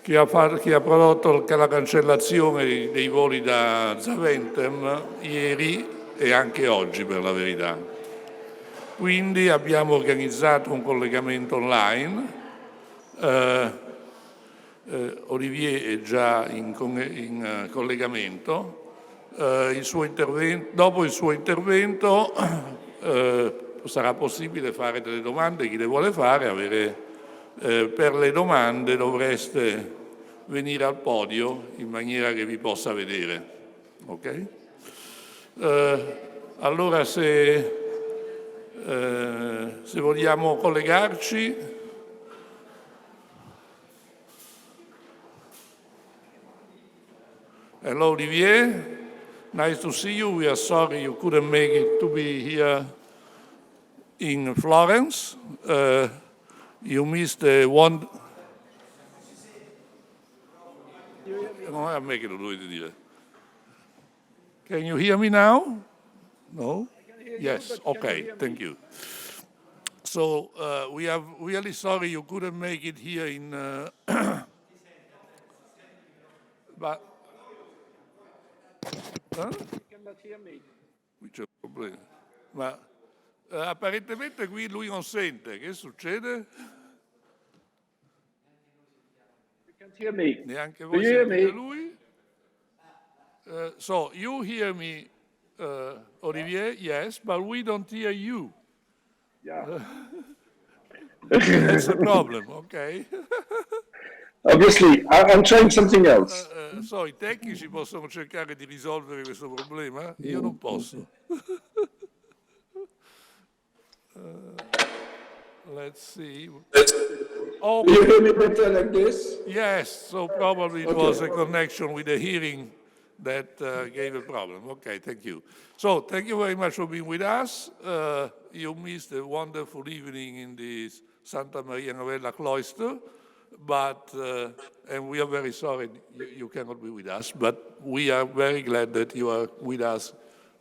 che ha prodotto la cancellazione dei voli da Zaventem ieri e anche oggi, per la verità. Quindi abbiamo organizzato un collegamento online. Olivier è già in collegamento. Dopo il suo intervento sarà possibile fare delle domande, chi le vuole fare. Per le domande dovreste venire al podio in maniera che vi possa vedere. Ok? Allora se vogliamo collegarci. Hello Olivier, nice to see you. We are sorry you couldn't make it to be here in Florence. You missed the one. Can you hear me now? No? Yes, okay, thank you. So we are really sorry you couldn't make it here in... but... You cannot hear me. Qui c'è un problema. Ma apparentemente qui lui non sente. Che succede? You can't hear me. Neanche voi sentite lui? So you hear me, Olivier? Yes, but we don't hear you. Yeah. That's a problem, okay? Obviously, I'm trying something else. So, i tecnici possono cercare di risolvere questo problema? Io non posso. Let's see. Oh, you hear me better like this? Yes, so probably it was a connection with the hearing that gave a problem. Okay, thank you. So, thank you very much for being with us. You missed a wonderful evening in the Santa Maria Novella cloister. But, and we are very sorry you cannot be with us, but we are very glad that you are with us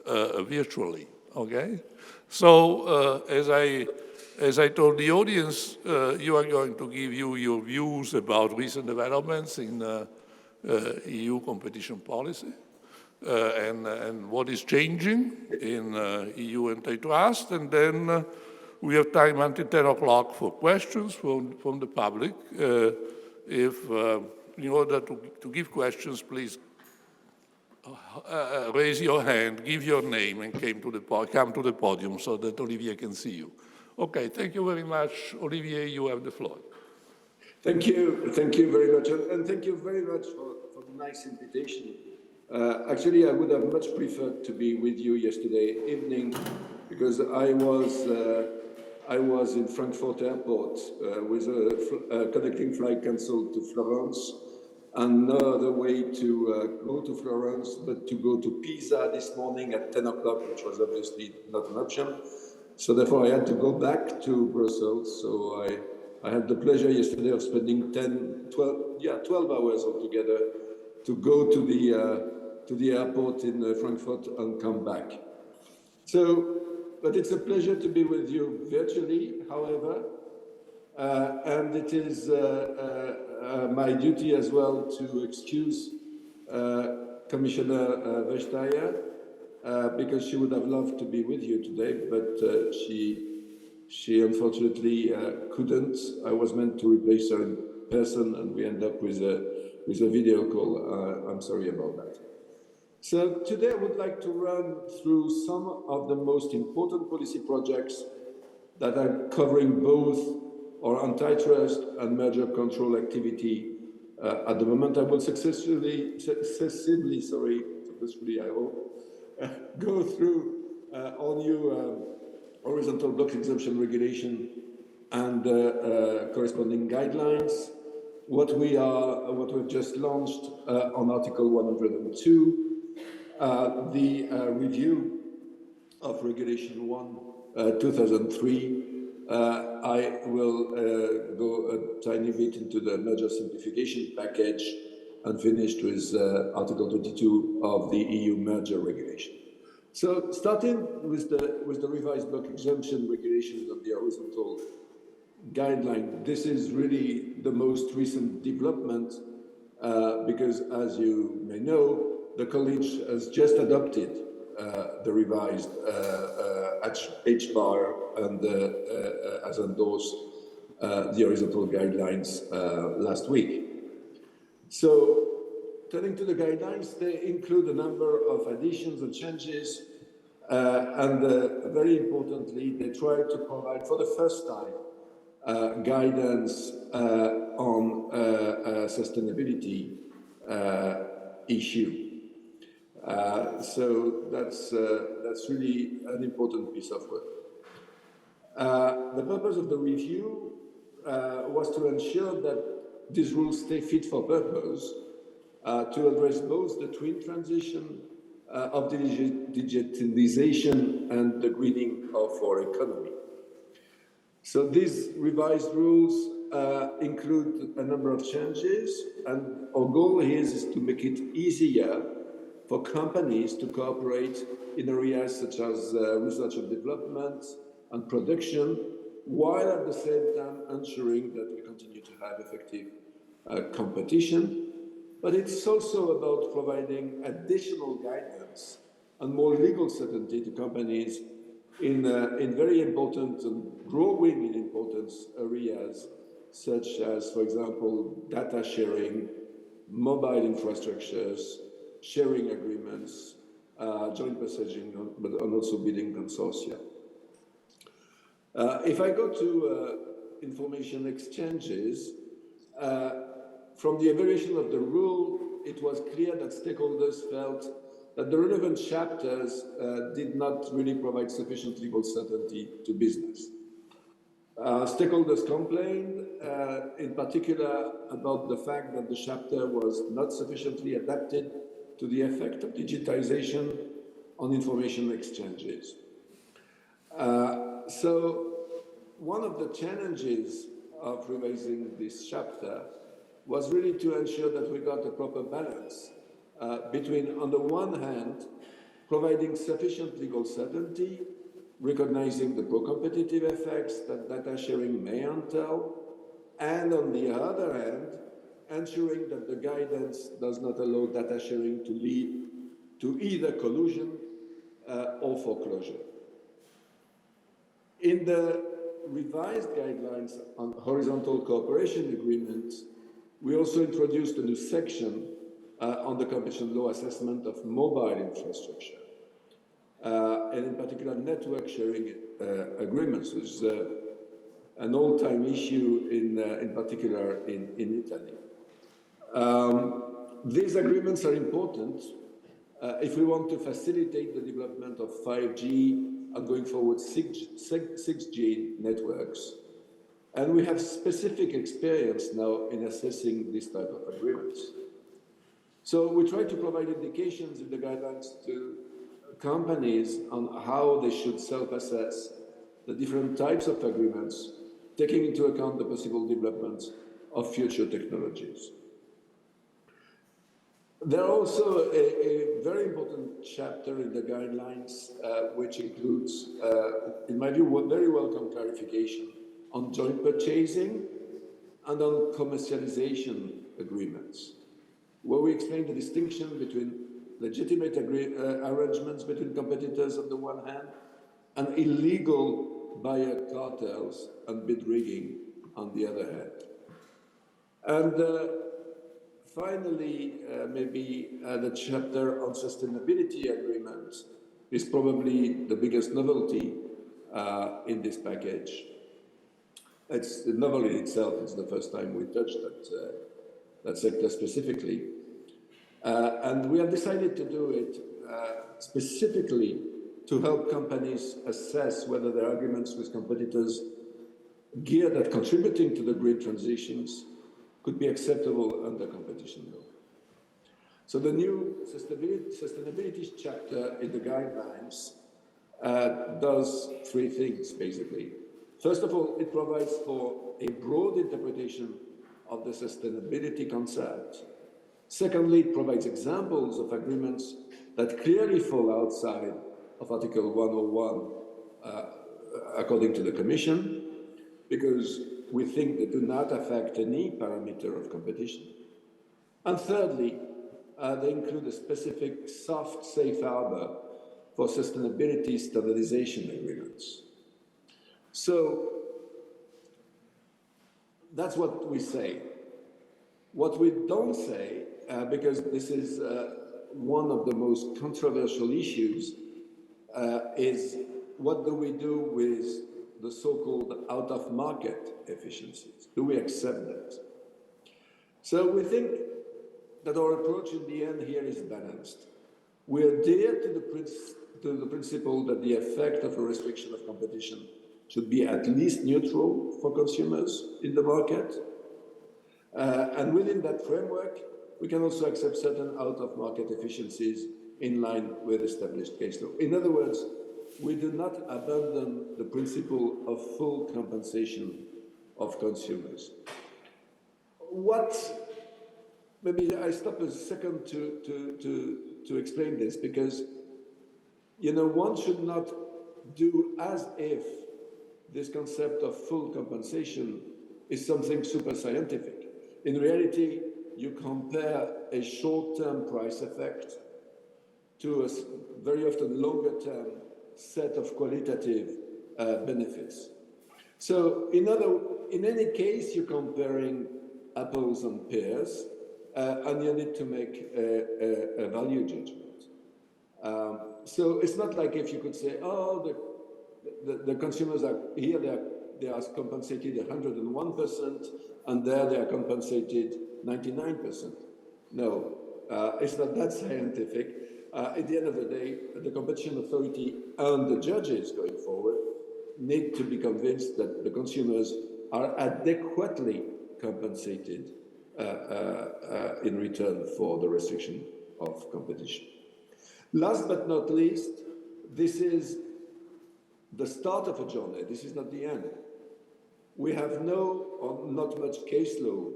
virtually, okay? So, as I told the audience, you are going to give you your views about recent developments in EU competition policy and what is changing in EU antitrust, and then we have time until 10 o'clock for questions from the public. In order to give questions, please raise your hand, give your name, and come to the podium so that Olivier can see you. Okay, thank you very much. Olivier, you have the floor. Thank you very much, and thank you very much for the nice invitation. Actually, I would have much preferred to be with you yesterday evening because I was in Frankfurt Airport with a connecting flight cancelled to Florence, and no other way to go to Florence but to go to Pisa this morning at 10 o'clock, which was obviously not an option. So therefore, I had to go back to Brussels. So I had the pleasure yesterday of spending 12 hours altogether to go to the airport in Frankfurt and come back. But it's a pleasure to be with you virtually, however, and it is my duty as well to excuse Commissioner Vestager because she would have loved to be with you today, but she unfortunately couldn't. I was meant to replace her in person, and we end up with a video call. I'm sorry about that. So today I would like to run through some of the most important policy projects that are covering both our antitrust and merger control activity. At the moment, I will successfully, I hope, go through our new horizontal block exemption regulation and corresponding guidelines. What we've just launched on Article 102. The review of Regulation 1, 2003. I will go a tiny bit into the merger simplification package and finish with Article 22 of the EU merger regulation. So starting with the revised block exemption regulations of the horizontal guideline, this is really the most recent development because as you may know, the college has just adopted the revised HBAR and has endorsed the horizontal guidelines last week. So, turning to the guidelines, they include a number of additions and changes, and very importantly, they try to provide for the first time guidance on sustainability issue. So that's really an important piece of work. The purpose of the review was to ensure that these rules stay fit for purpose to address both the twin transition of the digitalization and the greening of our economy. So these revised rules include a number of changes, and our goal here is to make it easier for companies to cooperate in areas such as research and development and production, while at the same time ensuring that we continue to have effective competition. But it's also about providing additional guidance and more legal certainty to companies in very important and growing in importance areas, such as, for example, data sharing, mobile infrastructures, sharing agreements, joint purchasing, and also bidding consortia. If I go to information exchanges, from the evaluation of the rule, it was clear that stakeholders felt that the relevant chapters did not really provide sufficient legal certainty to business. Stakeholders complained, in particular, about the fact that the chapter was not sufficiently adapted to the effect of digitization on information exchanges. So one of the challenges of revising this chapter was really to ensure that we got a proper balance between, on the one hand, providing sufficient legal certainty, recognizing the pro-competitive effects that data sharing may entail, and on the other hand, ensuring that the guidance does not allow data sharing to lead to either collusion or foreclosure. In the revised guidelines on horizontal cooperation agreements, we also introduced a new section on the competition law assessment of mobile infrastructure, and in particular network sharing agreements, which is an old-time issue in particular in Italy. These agreements are important if we want to facilitate the development of 5G and going forward 6G networks. And we have specific experience now in assessing this type of agreements. So we try to provide indications in the guidelines to companies on how they should self-assess the different types of agreements, taking into account the possible developments of future technologies. There are also a very important chapter in the guidelines, which includes, in my view, a very welcome clarification on joint purchasing and on commercialization agreements, where we explain the distinction between legitimate arrangements between competitors on the one hand and illegal buyer cartels and bid rigging on the other hand. And finally, maybe the chapter on sustainability agreements is probably the biggest novelty in this package. It's the novel in itself. It's the first time we touched that sector specifically. And we have decided to do it specifically to help companies assess whether their agreements with competitors geared at contributing to the green transitions could be acceptable under competition law. So the new sustainability chapter in the guidelines does three things, basically. First of all, it provides for a broad interpretation of the sustainability concept. Secondly, it provides examples of agreements that clearly fall outside of Article 101, according to the Commission, because we think they do not affect any parameter of competition. And thirdly, they include a specific soft safe harbor for sustainability standardization agreements. So that's what we say. What we don't say, because this is one of the most controversial issues, is what do we do with the so-called out-of-market efficiencies? Do we accept that? So we think that our approach in the end here is balanced. We adhere to the principle that the effect of a restriction of competition should be at least neutral for consumers in the market. And within that framework, we can also accept certain out-of-market efficiencies in line with established case law. In other words, we do not abandon the principle of full compensation of consumers. Maybe I stop a second to explain this, because, you know, one should not do as if this concept of full compensation is something super scientific. In reality, you compare a short-term price effect to a very often longer-term set of qualitative benefits. So in any case, you're comparing apples and pears, and you need to make a value judgment. So it's not like if you could say, oh, the consumers are here, they are compensated 101%, and there they are compensated 99%. No, it's not that scientific. At the end of the day, the competition authority and the judges going forward need to be convinced that the consumers are adequately compensated in return for the restriction of competition. Last but not least, this is the start of a journey. This is not the end. We have no or not much case law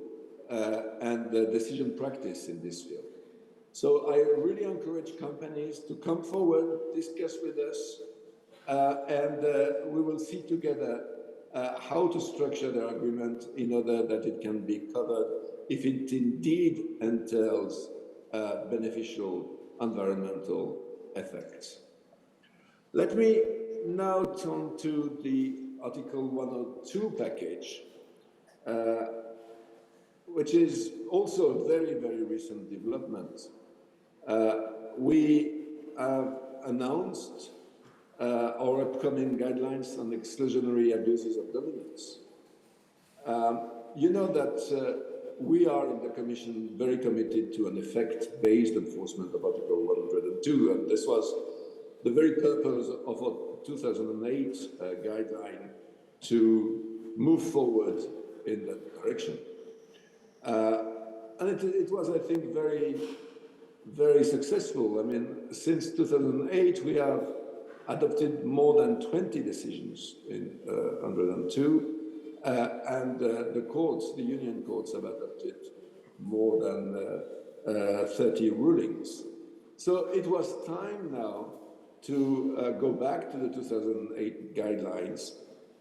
and decision practice in this field. So I really encourage companies to come forward, discuss with us, and we will see together how to structure their agreement in order that it can be covered if it indeed entails beneficial environmental effects. Let me now turn to the Article 102 package, which is also a very, very recent development. We have announced our upcoming guidelines on exclusionary abuses of dominance. You know that we are in the Commission very committed to an effect-based enforcement of Article 102, and this was the very purpose of our 2008 guideline to move forward in that direction. And it was, I think, very, very successful. I mean, since 2008, we have adopted more than 20 decisions in 102, and the courts, the union courts, have adopted more than 30 rulings. So it was time now to go back to the 2008 guidelines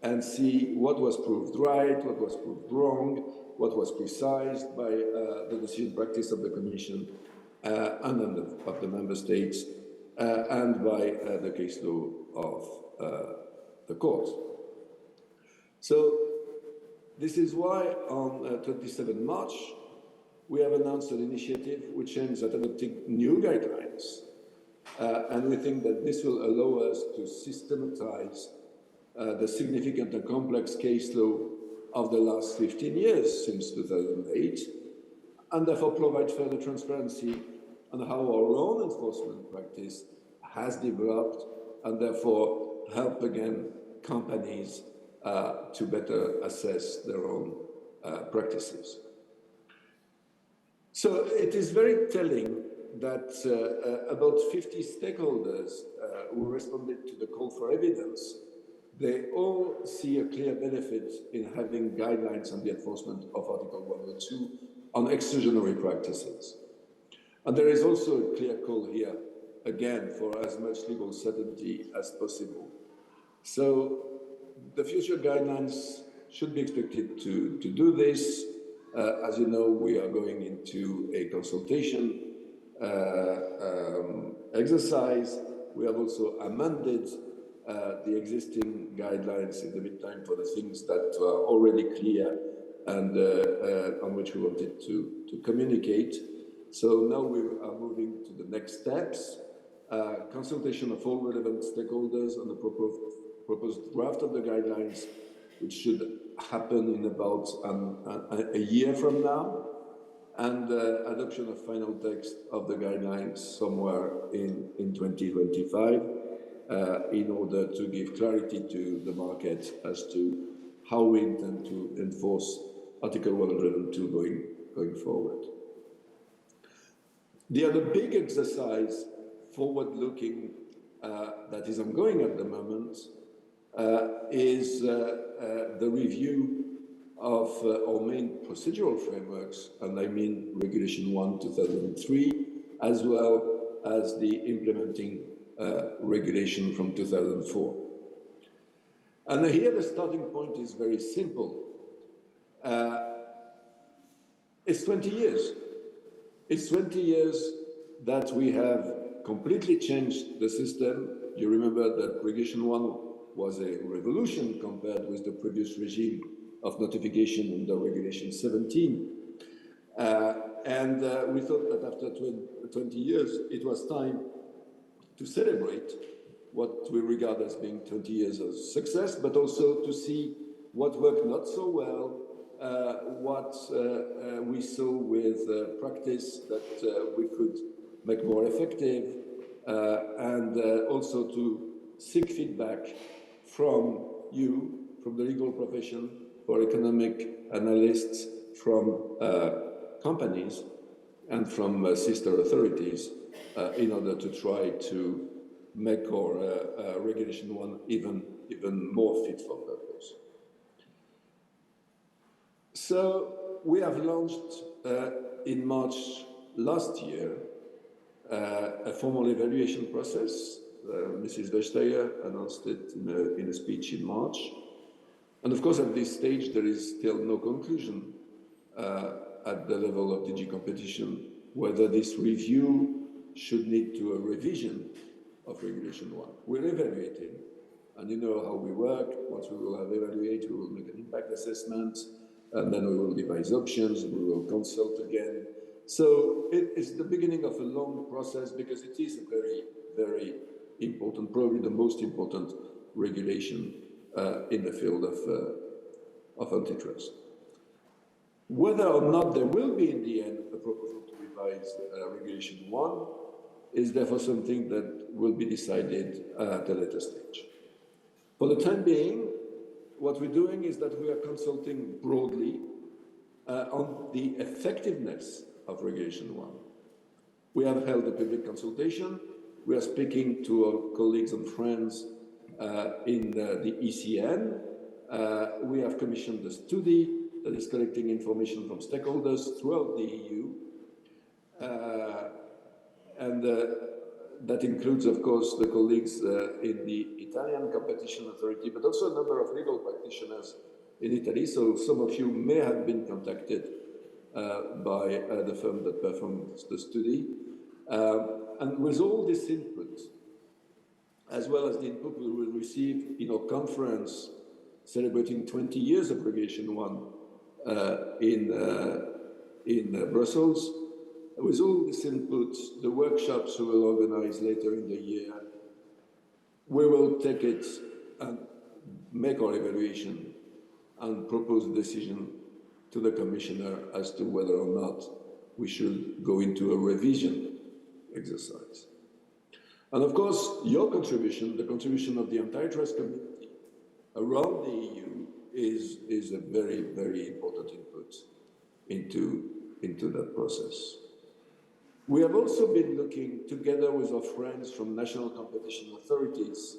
and see what was proved right, what was proved wrong, what was precised by the decision practice of the Commission and of the Member States, and by the case law of the court. So this is why on 27 March, we have announced an initiative which aims at adopting new guidelines. And we think that this will allow us to systematize the significant and complex case law of the last 15 years since 2008, and therefore provide further transparency on how our own enforcement practice has developed, and therefore help again companies to better assess their own practices. So it is very telling that about 50 stakeholders who responded to the call for evidence, they all see a clear benefit in having guidelines on the enforcement of Article 102 on exclusionary practices. And there is also a clear call here, again, for as much legal certainty as possible. So the future guidelines should be expected to do this, As you know, we are going into a consultation exercise. We have also amended the existing guidelines in the meantime for the things that are already clear and on which we wanted to communicate. So now we are moving to the next steps. Consultation of all relevant stakeholders on the proposed draft of the guidelines, which should happen in about a year from now, and adoption of final text of the guidelines somewhere in 2025 in order to give clarity to the market as to how we intend to enforce Article 102 going forward. The other big exercise, forward-looking, that is ongoing at the moment is the review of our main procedural frameworks, and I mean Regulation 1, 2003, as well as the implementing regulation from 2004. And here the starting point is very simple. It's 20 years. It's 20 years that we have completely changed the system. You remember that Regulation 1 was a revolution compared with the previous regime of notification under Regulation 17. And we thought that after 20 years, it was time to celebrate what we regard as being 20 years of success, but also to see what worked not so well, what we saw with practice that we could make more effective, and also to seek feedback from you, from the legal profession, for economic analysts, from companies, and from sister authorities in order to try to make our Regulation 1 even more fit for purpose. So we have launched in March last year a formal evaluation process. Mrs. Vestager announced it in a speech in March. And of course, at this stage, there is still no conclusion at the level of DG Competition whether this review should lead to a revision of Regulation 1. We're evaluating, and you know how we work. Once we will have evaluated, we will make an impact assessment, and then we will devise options, we will consult again. So it is the beginning of a long process because it is a very, very important, probably the most important regulation in the field of antitrust. Whether or not there will be in the end a proposal to revise Regulation 1 is therefore something that will be decided at a later stage. For the time being, what we're doing is that we are consulting broadly on the effectiveness of Regulation 1. We have held a public consultation. We are speaking to our colleagues and friends in the ECN. We have commissioned a study that is collecting information from stakeholders throughout the EU. And that includes, of course, the colleagues in the Italian Competition Authority, but also a number of legal practitioners in Italy. So some of you may have been contacted by the firm that performed the study. And with all this input, as well as the input we will receive in our conference celebrating 20 years of Regulation 1 in Brussels, with all this input, the workshops we will organize later in the year, we will take it and make our evaluation and propose a decision to the Commissioner as to whether or not we should go into a revision exercise. And of course, your contribution, the contribution of the antitrust community around the EU is a very, very important input into that process. We have also been looking together with our friends from national competition authorities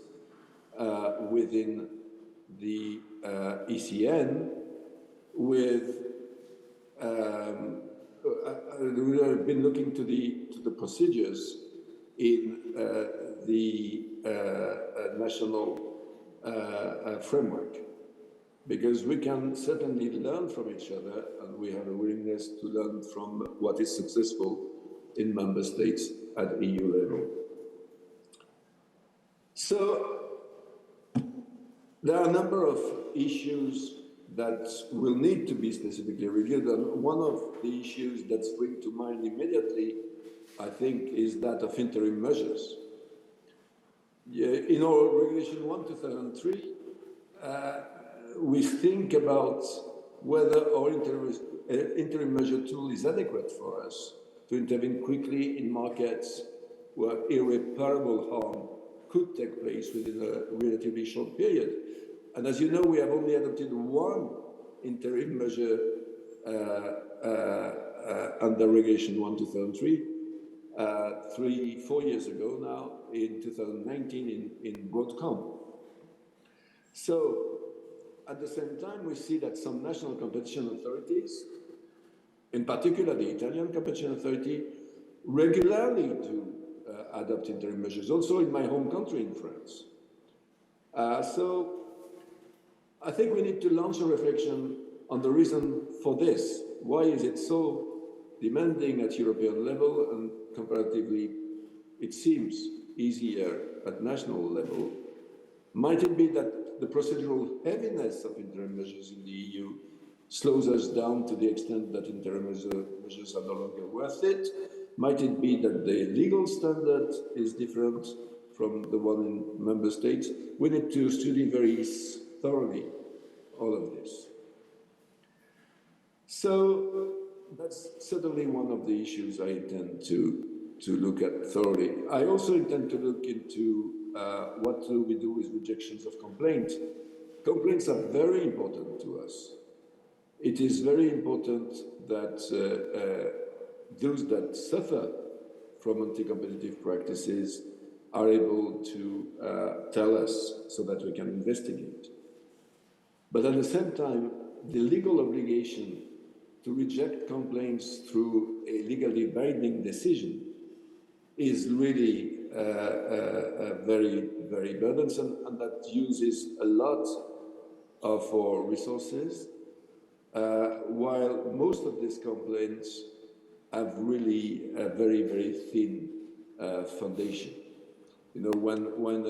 within the ECN we have been looking to the procedures in the national framework. because we can certainly learn from each other, and we have a willingness to learn from what is successful in member states at EU level. So there are a number of issues that will need to be specifically reviewed, and one of the issues that spring to mind immediately, I think, is that of interim measures. In our Regulation 1/2003, we think about whether our interim measure tool is adequate for us to intervene quickly in markets where irreparable harm could take place within a relatively short period. And as you know, we have only adopted one interim measure under Regulation 1/2003, 4 years ago now, in 2019 in Broadcom. So, at the same time, we see that some national competition authorities, in particular the Italian Competition Authority, regularly do adopt interim measures, also in my home country, in France. So, I think we need to launch a reflection on the reason for this. Why is it so demanding at European level and comparatively, it seems, easier at national level? Might it be that the procedural heaviness of interim measures in the EU slows us down to the extent that interim measures are no longer worth it? Might it be that the legal standard is different from the one in member states? We need to study very thoroughly all of this. So that's certainly one of the issues I intend to look at thoroughly. I also intend to look into what do we do with rejections of complaints. Complaints are very important to us. It is very important that those that suffer from anti-competitive practices are able to tell us so that we can investigate. But at the same time, the legal obligation to reject complaints through a legally binding decision is really very, very burdensome, and that uses a lot of our resources, while most of these complaints have really a very, very thin foundation. You know, when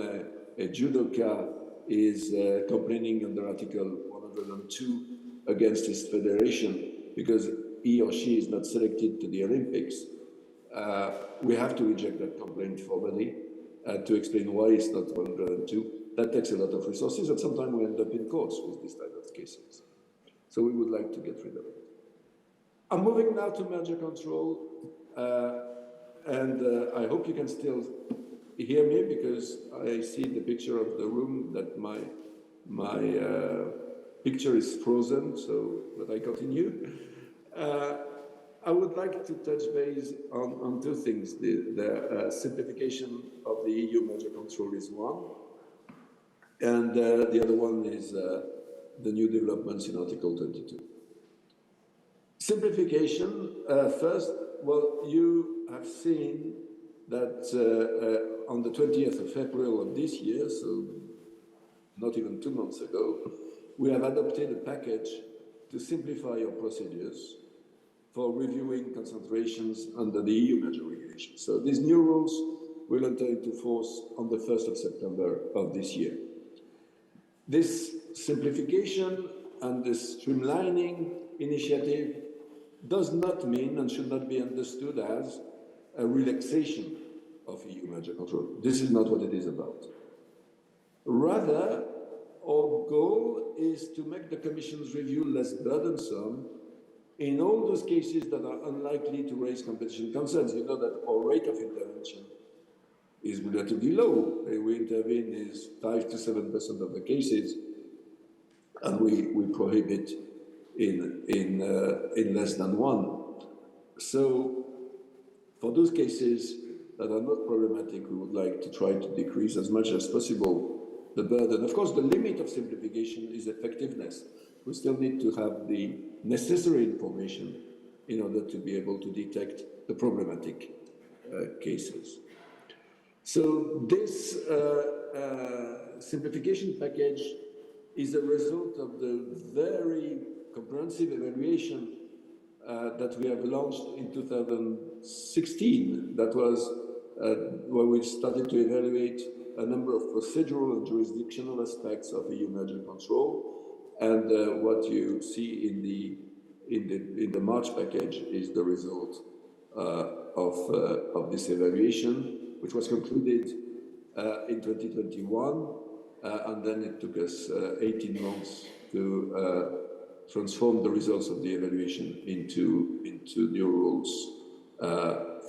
a judoka is complaining under Article 102 against his federation because he or she is not selected to the Olympics, we have to reject that complaint formally to explain why it's not 102. That takes a lot of resources, and sometimes we end up in courts with this type of cases. So we would like to get rid of it. I'm moving now to merger control, and I hope you can still hear me, because I see the picture of the room that my picture is frozen, so but I continue. I would like to touch base on two things. The simplification of the EU merger control is one, and the other one is the new developments in Article 22. Simplification, first, well, you have seen that on the 20th of April of this year, so not even 2 months ago, we have adopted a package to simplify our procedures for reviewing concentrations under the EU merger regulation. So these new rules will enter into force on the 1st of September of this year. This simplification and this streamlining initiative does not mean and should not be understood as a relaxation of EU merger control. This is not what it is about. Rather, our goal is to make the Commission's review less burdensome in all those cases that are unlikely to raise competition concerns. You know that our rate of intervention is relatively low. We intervene is 5 to 7% of the cases, and we prohibit in less than 1. So for those cases that are not problematic, we would like to try to decrease as much as possible the burden. Of course, the limit of simplification is effectiveness. We still need to have the necessary information in order to be able to detect the problematic cases. So this simplification package is a result of the very comprehensive evaluation that we have launched in 2016. That was where we started to evaluate a number of procedural and jurisdictional aspects of EU merger control. And what you see in the March package is the result of this evaluation, which was concluded in 2021, and then it took us 18 months to transform the results of the evaluation into new rules,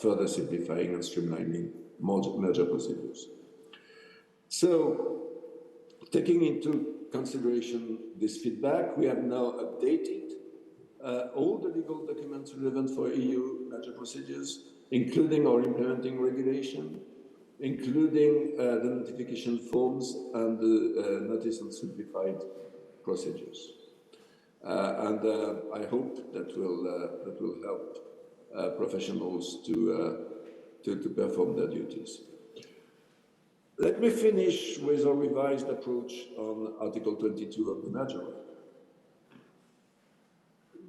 further simplifying and streamlining merger procedures. So, taking into consideration this feedback, we have now updated all the legal documents relevant for EU merger procedures, including our implementing regulation, including the notification forms and the notice on simplified procedures. And I hope that will help professionals to perform their duties. Let me finish with a revised approach on Article 22 of the Merger Act.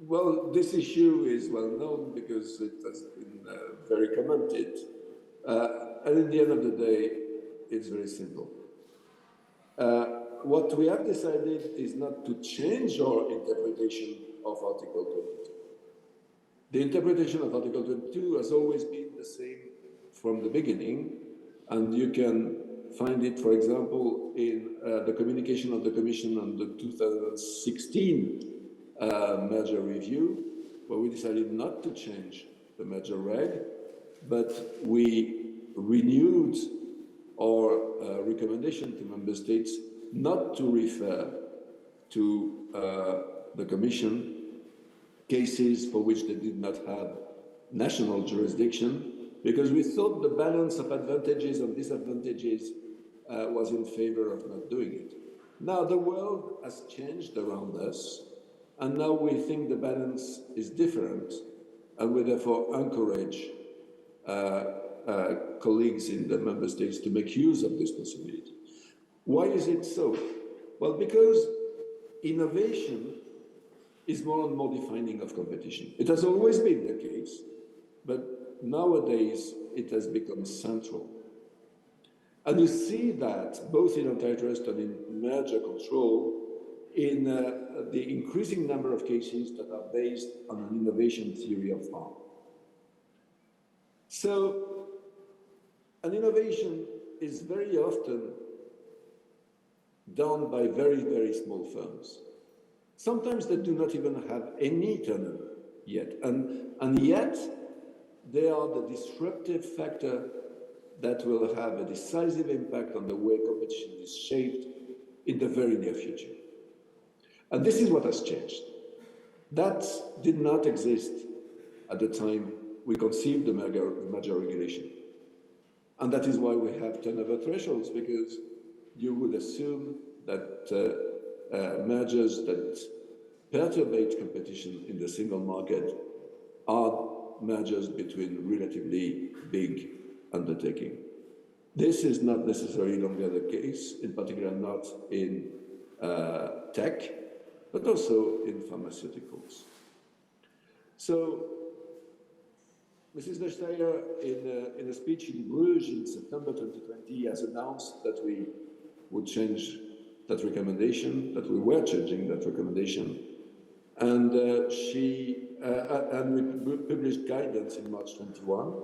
Well, this issue is well known because it has been very commented. And at the end of the day, it's very simple. What we have decided is not to change our interpretation of Article 22. The interpretation of Article 22 has always been the same from the beginning, and you can find it, for example, in the communication of the Commission on the 2016 merger review, where we decided not to change the merger reg, but we renewed our recommendation to member states not to refer to the Commission cases for which they did not have national jurisdiction, because we thought the balance of advantages and disadvantages was in favor of not doing it. Now the world has changed around us, and now we think the balance is different, and we therefore encourage colleagues in the member states to make use of this possibility. Why is it so? Well, because innovation is more and more defining of competition. It has always been the case, but nowadays it has become central. And you see that both in antitrust and in merger control in the increasing number of cases that are based on an innovation theory of harm. So, an innovation is very often done by very, very small firms. Sometimes they do not even have any turnover yet, and yet they are the disruptive factor that will have a decisive impact on the way competition is shaped in the very near future. And this is what has changed. That did not exist at the time we conceived the merger regulation. And that is why we have turnover thresholds, because you would assume that mergers that perturbate competition in the single market are mergers between relatively big undertakings. This is not necessarily longer the case, in particular not in tech, but also in pharmaceuticals. So, Mrs. Vestager, in a speech in Bruges in September 2020, has announced that we would change that recommendation, that we were changing that recommendation, and we published guidance in March 21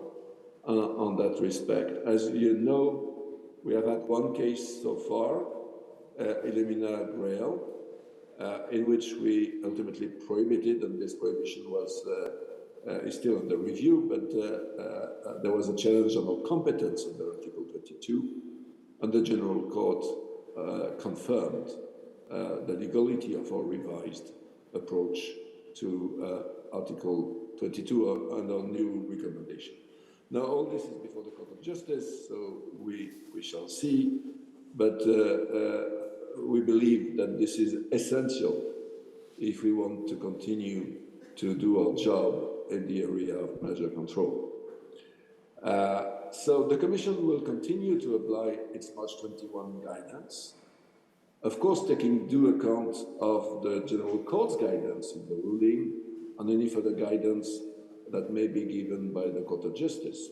on that respect. As you know, we have had one case so far, Elimina Grail, in which we ultimately prohibited, and this prohibition is still under review, but there was a challenge on our competence under Article 22, and the General Court confirmed the legality of our revised approach to Article 22 and our new recommendation. Now, all this is before the Court of Justice, so we shall see, but we believe that this is essential if we want to continue to do our job in the area of merger control. So the Commission will continue to apply its March 21 guidance, of course taking due account of the General Court's guidance in the ruling and any further guidance that may be given by the Court of Justice.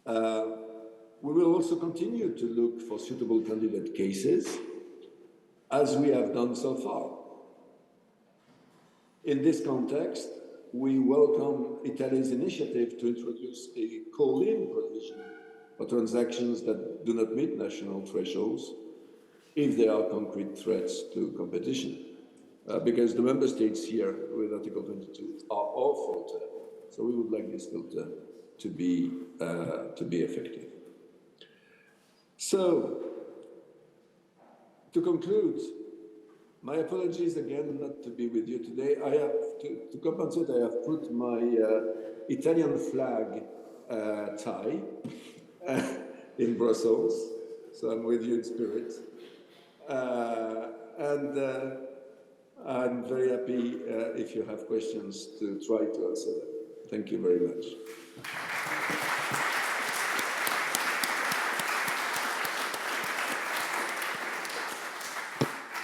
We will also continue to look for suitable candidate cases, as we have done so far. In this context, we welcome Italy's initiative to introduce a call-in provision for transactions that do not meet national thresholds if there are concrete threats to competition. Because the member states here with Article 22 are all filtered. So we would like this filter to be effective. So, to conclude, my apologies again not to be with you today. I have to compensate, I have put my Italian flag tie in Brussels, so I'm with you in spirit. And I'm very happy if you have questions to try to answer them. Thank you very much.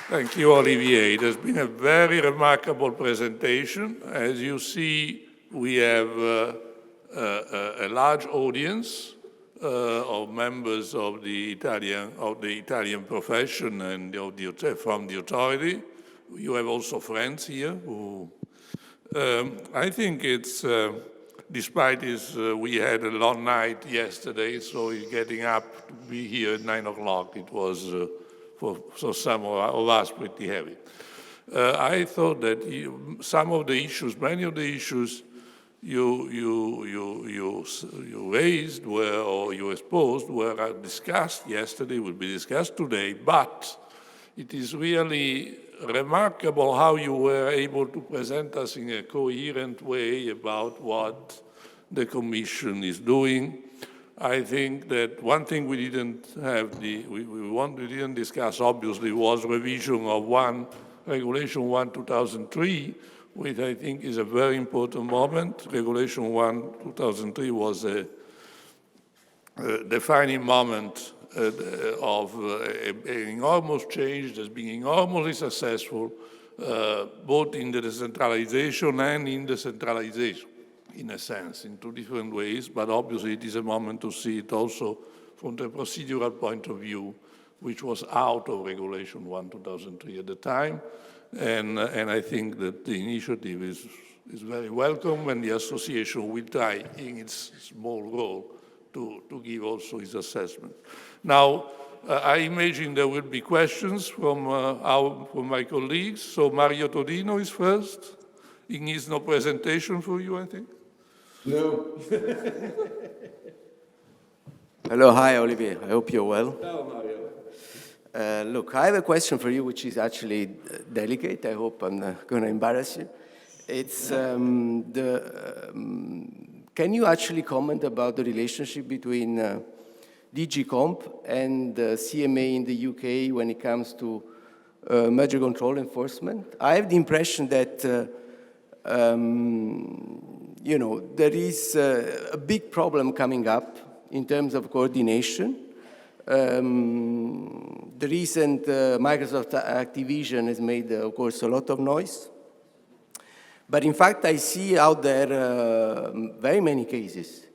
Thank you, Olivier. It has been a very remarkable presentation. As you see, we have a large audience of members of the Italian profession and from the authority. You have also friends here who, I think it's, despite this, we had a long night yesterday, so getting up to be here at 9 o'clock, it was, for some of us, pretty heavy. I thought that some of the issues, many of the issues you raised or you exposed were discussed yesterday, will be discussed today, but it is really remarkable how you were able to present us in a coherent way about what the Commission is doing. I think that one thing we didn't have, we didn't discuss, obviously, was revision of Regulation 1/2003, which I think is a very important moment. Regulation 1/2003 was a defining moment of an enormous change that's been enormously successful, both in the decentralization and in the centralization, in a sense, in two different ways, but obviously it is a moment to see it also from the procedural point of view, which was out of Regulation 1/2003 at the time, and I think that the initiative is very welcome, and the association will try in its small role to give also its assessment. Now, I imagine there will be questions from my colleagues. So Mario Todino is first. He needs no presentation for you, I think. No. Hello, hi, Olivier. I hope you're well. Ciao, Mario. Look, I have a question for you, which is actually delicate. I hope I'm not going to embarrass you. It's can you actually comment about the relationship between DG Comp and CMA in the UK when it comes to merger control enforcement? I have the impression that you know, there is a big problem coming up in terms of coordination. The recent Microsoft Activision has made, of course, a lot of noise. But in fact, I see out there very many cases,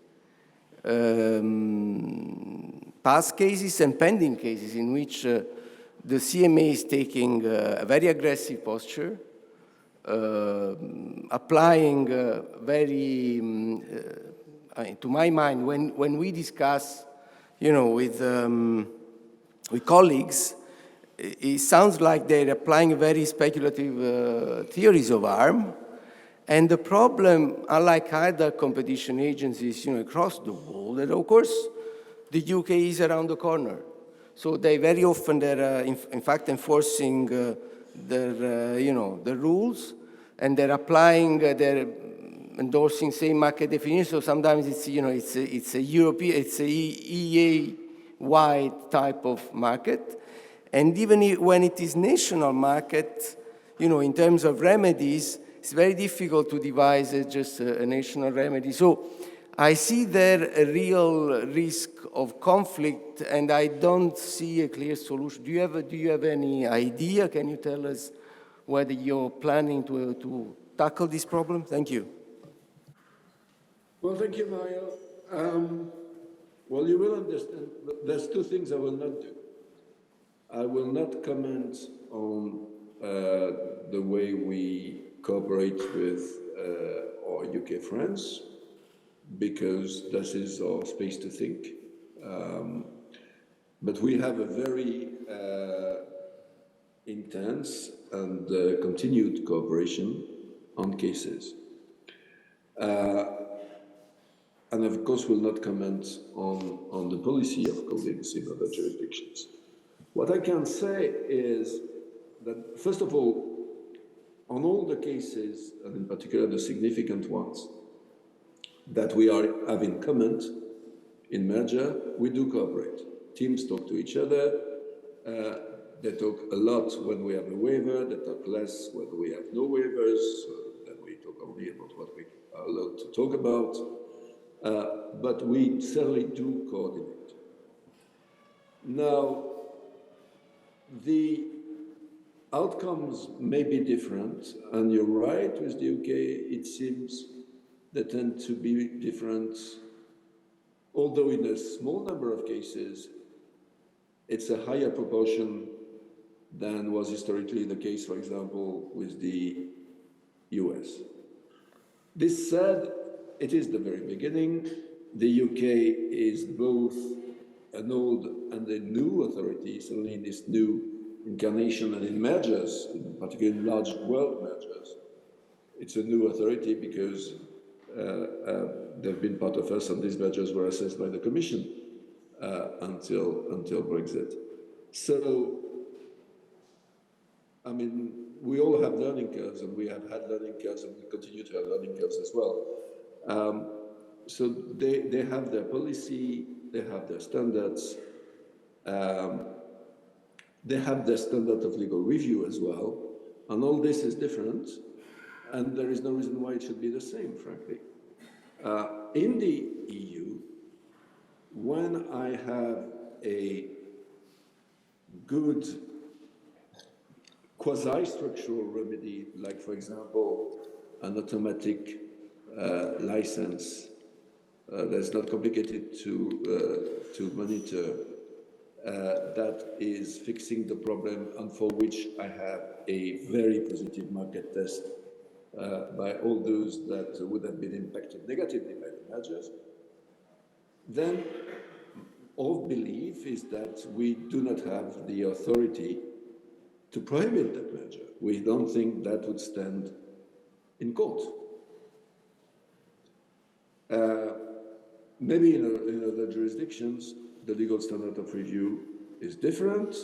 past cases and pending cases in which the CMA is taking a very aggressive posture, applying very, to my mind, when we discuss, you know, with colleagues, it sounds like they're applying very speculative theories of harm. And the problem, unlike other competition agencies, you know, across the world, that of course the UK is around the corner. So they very often they're in fact enforcing their you know, the rules, and they're applying, they're endorsing same market definition. So sometimes it's, you know, it's a European, it's a EEA-wide type of market, and even when it is national market, you know, in terms of remedies, it's very difficult to devise just a national remedy. So I see there a real risk of conflict, and I don't see a clear solution. Do you have any idea? Can you tell us whether you're planning to tackle this problem? Thank you. Well, thank you, Mario. Well, you will understand, there's two things I will not do. I will not comment on the way we cooperate with our UK friends, because this is our space to think. But we have a very intense and continued cooperation on cases. And of course, will not comment on the policy of colleagues in other jurisdictions. What I can say is that, first of all, on all the cases, and in particular the significant ones, that we have in common in merger, we do cooperate. Teams talk to each other. They talk a lot when we have a waiver. They talk less when we have no waivers. Then we talk only about what we are allowed to talk about. But we certainly do coordinate. Now, the outcomes may be different, and you're right, with the UK, it seems they tend to be different, although in a small number of cases, it's a higher proportion than was historically the case, for example, with the US. This said, it is the very beginning. The UK is both an old and a new authority, certainly in this new incarnation and in mergers, particularly in large world mergers. It's a new authority because they've been part of us, and these mergers were assessed by the Commission until Brexit. So, I mean, we all have learning curves, and we have had learning curves, and we continue to have learning curves as well. So they have their policy, they have their standards, they have their standard of legal review as well, and all this is different, and there is no reason why it should be the same, frankly. In the EU, when I have a good quasi-structural remedy, like, for example, an automatic license that's not complicated to monitor, that is fixing the problem, and for which I have a very positive market test by all those that would have been impacted negatively by the mergers, then our belief is that we do not have the authority to prohibit that merger. We don't think that would stand in court. Maybe in other jurisdictions, the legal standard of review is different.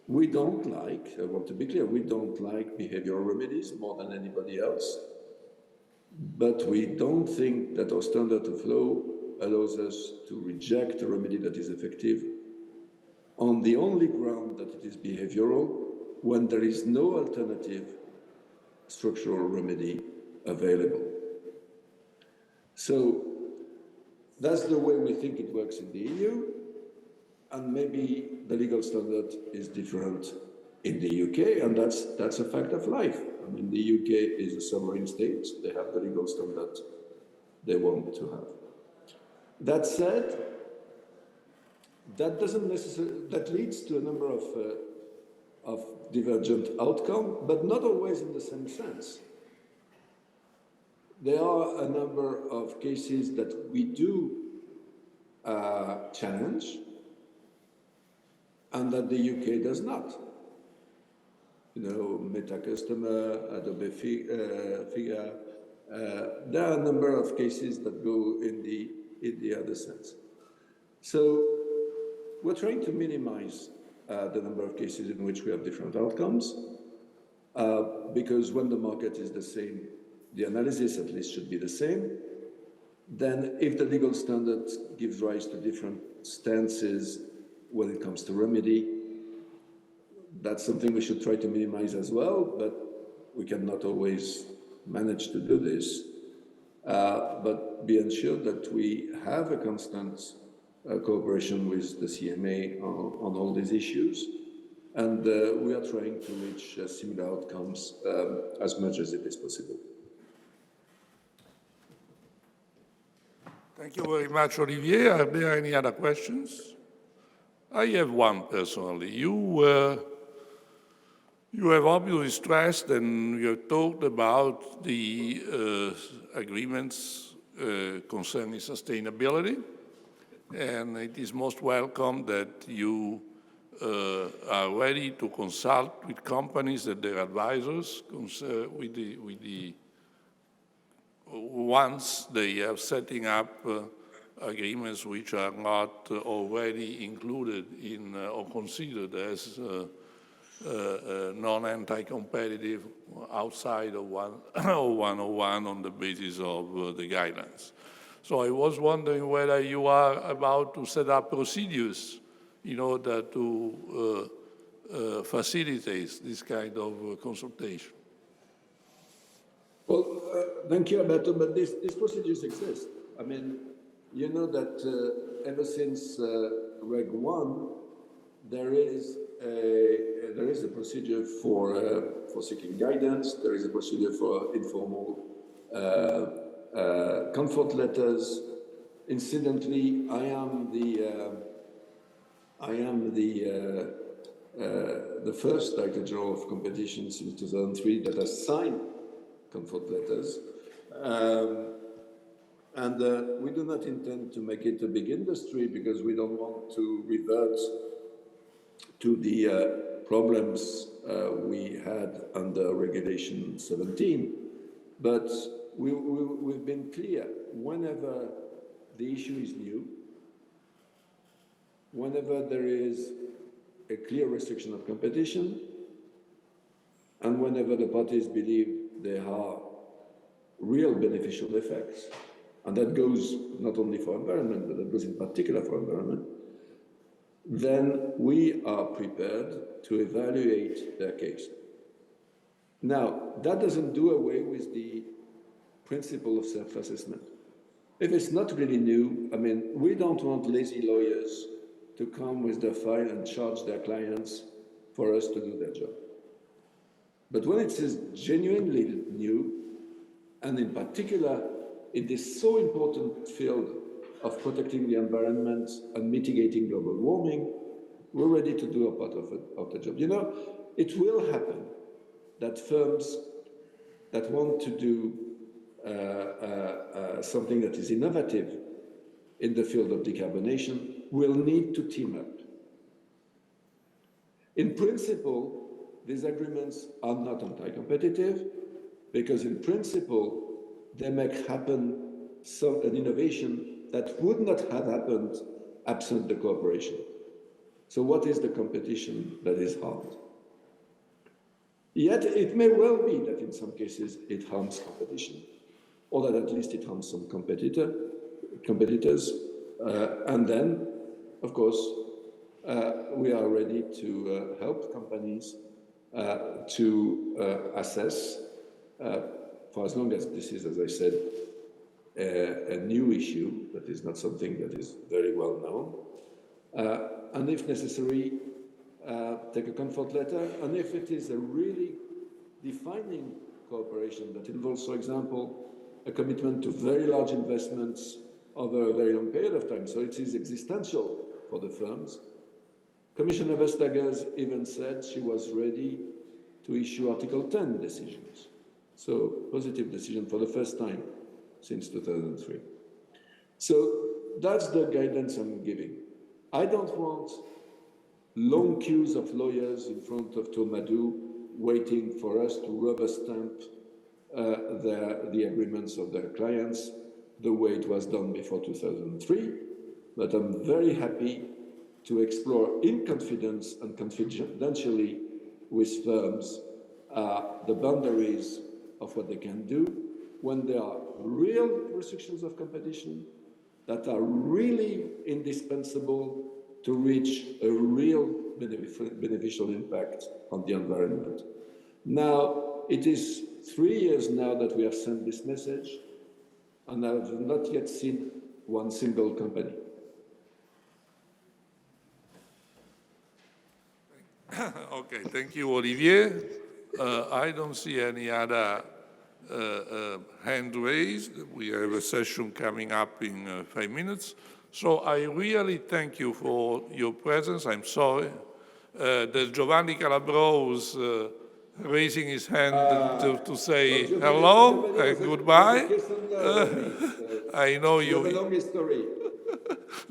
We don't like, I want to be clear, we don't like behavioral remedies more than anybody else, but we don't think that our standard of law allows us to reject a remedy that is effective on the only ground that it is behavioral, when there is no alternative structural remedy available. So that's the way we think it works in the EU, and maybe the legal standard is different in the UK, and that's a fact of life. I mean, the UK is a sovereign state. They have the legal standard they want to have. That said, that doesn't necessarily, that leads to a number of divergent outcomes, but not always in the same sense. There are a number of cases that we do challenge, and that the UK does not. You know, Meta Customer, Adobe Figure. There are a number of cases that go in the other sense. So we're trying to minimize the number of cases in which we have different outcomes, because when the market is the same, the analysis at least should be the same. Then if the legal standard gives rise to different stances when it comes to remedy, that's something we should try to minimize as well, but we cannot always manage to do this. But be assured that we have a constant cooperation with the CMA on all these issues, and we are trying to reach similar outcomes as much as it is possible. Thank you very much, Olivier. Are there any other questions? I have one personally. You have obviously stressed and you have talked about the agreements concerning sustainability, and it is most welcome that you are ready to consult with companies and their advisors once they are setting up agreements which are not already included in or considered as non-anti-competitive outside of 101 on the basis of the guidelines. So I was wondering whether you are about to set up procedures in order to facilitate this kind of consultation. Well, thank you, Alberto, but these procedures exist. I mean, you know that ever since Reg 1, there is a procedure for seeking guidance. There is a procedure for informal comfort letters. Incidentally, I am the first Director General of Competition since 2003 that has signed comfort letters. We do not intend to make it a big industry because we don't want to revert to the problems we had under Regulation 17. But we've been clear, whenever the issue is new, whenever there is a clear restriction of competition, and whenever the parties believe there are real beneficial effects, and that goes not only for environment, but that goes in particular for environment, then we are prepared to evaluate their case. Now, that doesn't do away with the principle of self-assessment. If it's not really new, I mean, we don't want lazy lawyers to come with their file and charge their clients for us to do their job. But when it is genuinely new, and in particular, in this so important field of protecting the environment and mitigating global warming, we're ready to do a part of the job. You know, it will happen that firms that want to do something that is innovative in the field of decarbonation will need to team up. In principle, these agreements are not anti-competitive because in principle, they make happen an innovation that would not have happened absent the cooperation. So what is the competition that is harmed? Yet it may well be that in some cases it harms competition, or that at least it harms some competitors. And then, of course, we are ready to help companies to assess, for as long as this is, as I said, a new issue, that is not something that is very well known, and if necessary, take a comfort letter, and if it is a really defining cooperation that involves, for example, a commitment to very large investments over a very long period of time, so it is existential for the firms. Commissioner Vestager even said she was ready to issue Article 10 decisions. So positive decision for the first time since 2003. So that's the guidance I'm giving. I don't want long queues of lawyers in front of Tomadou waiting for us to rubber stamp the agreements of their clients the way it was done before 2003. But I'm very happy to explore in confidence and confidentially with firms the boundaries of what they can do when there are real restrictions of competition that are really indispensable to reach a real beneficial impact on the and I've not yet seen one single company. Okay, thank you, Olivier. I don't see any other hand raised. We have a session coming up in 5 minutes. So I really thank you for your presence. I'm sorry that Giovanni Calabro was raising his hand to say hello and goodbye. I know You have a you. long history.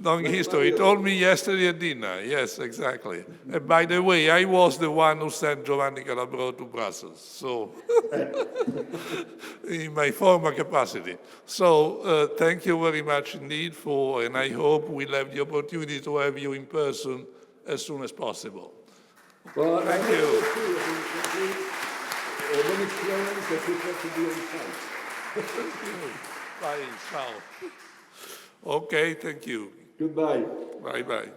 Long history. He told me yesterday at dinner. Yes, exactly. And by the way, I was the one who sent Giovanni Calabro to Brussels, so in my former capacity. So thank you very much indeed and I hope we'll have the opportunity to have you in person as soon as possible. Well, Thank I you. when it's Florence, I prefer to be on site. Bye, ciao. Okay, thank you. Goodbye. Bye-bye.